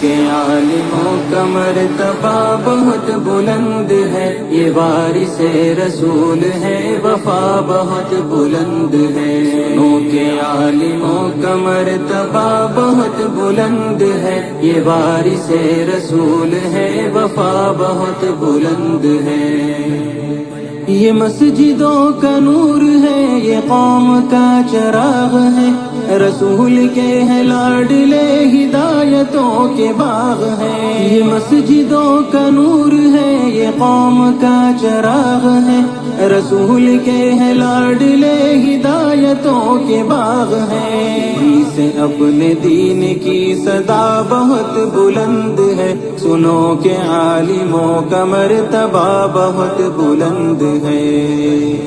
کے عالموں کا مرتبہ بہت بلند ہے، یہ وارث رسول ہے، وفا بہت بلند ہے۔ سنو کے عالموں کا مرتبہ بہت بلند ہے، یہ وارث رسول ہے، وفا بہت بلند ہے۔ یہ مسجدوں کا نور ہے، یہ قوم کا چراغ ہے، رسول کے ہے لاڈلے، ہدایتوں کے باغ ہے۔ یہ مسجدوں کا نور ہے، یہ قوم کا چراغ ہے، رسول کے ہے لاڈلے، ہدایتوں کے باغ ہے۔ سے اپنے دین کی صدا بہت بلند ہے، سنو کہ عالموں کا مرتبہ بہت بلند ہے۔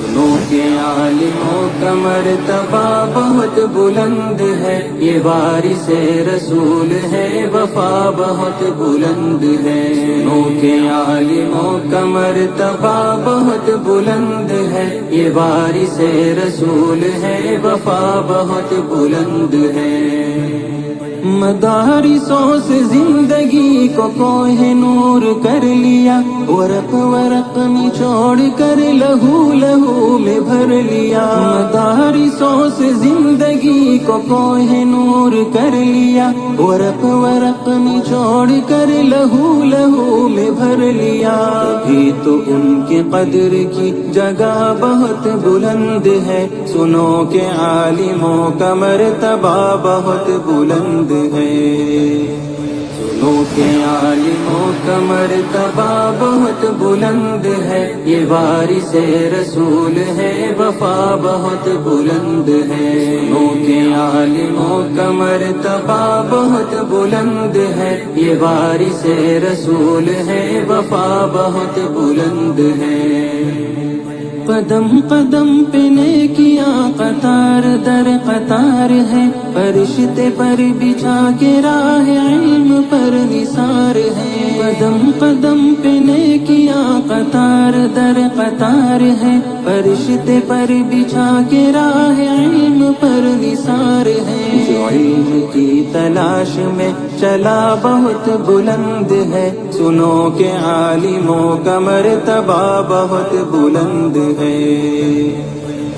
سنو کہ عالموں کا مرتبہ بہت بلند ہے، یہ وارث رسول ہے، وفا بہت بلند ہے۔ سنو کہ عالموں کا مرتبہ بہت بلند ہے، یہ وارث رسول ہے، وفا بہت بلند ہے۔ مدارسوں سے زندگی کو کوہ نور کر لیا، ورق ورق نچوڑ کر لہو لہو میں بھر لیا۔ مدارسوں سے زندگی کو کوہ نور کر لیا، ورق ورق نچوڑ کر لہو لہو میں بھر لیا۔ بھی تو ان کے قدر کی جگہ بہت بلند ہے، سنو کہ عالموں کا مرتبہ بہت بلند ہے۔ سنو کہ عالموں کا مرتبہ بہت بلند ہے، یہ وارث رسول ہے، وفا بہت بلند ہے۔ سنو کہ عالموں کا مرتبہ بہت بلند ہے، یہ وارث رسول ہے، وفا بہت بلند ہے۔ قدم قدم پہ نیکیاں قطار در قطار ہے، فرشتے پر بچھا کے راہ علم پر نثار ہے۔ قدم قدم پہ نیکیاں قطار در قطار ہے، فرشتے پر بچھا کے راہ علم پر نثار ہے۔ جو علم کی تلاش میں چلا بہت بلند ہے، سنو کہ عالموں کا مرتبہ بہت بلند ہے۔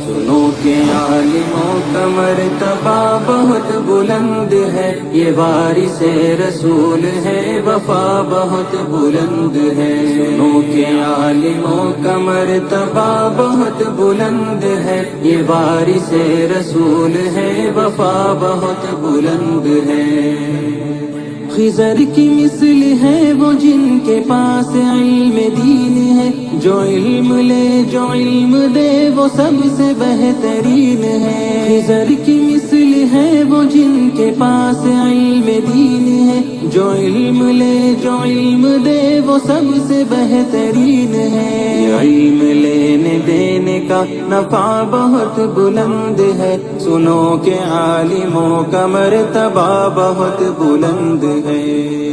سنو کہ عالموں کا مرتبہ بہت بلند ہے، یہ وارث رسول ہے، وفا بہت بلند ہے۔ سنو کہ عالموں کا مرتبہ بہت بلند ہے، یہ وارث رسول ہے، وفا بہت بلند ہے۔ خضر کی مثل ہے وہ جن کے پاس علم دین ہے، جو علم لے جو علم دے وہ سب سے بہترین ہے۔ خضر کی مثل ہے وہ جن کے پاس علم دین ہے، جو علم لے جو علم دے وہ سب سے بہترین ہے۔ علم لینے دینے کا نفع بہت بلند ہے، سنو کہ عالموں کا مرتبہ بہت بلند ہے۔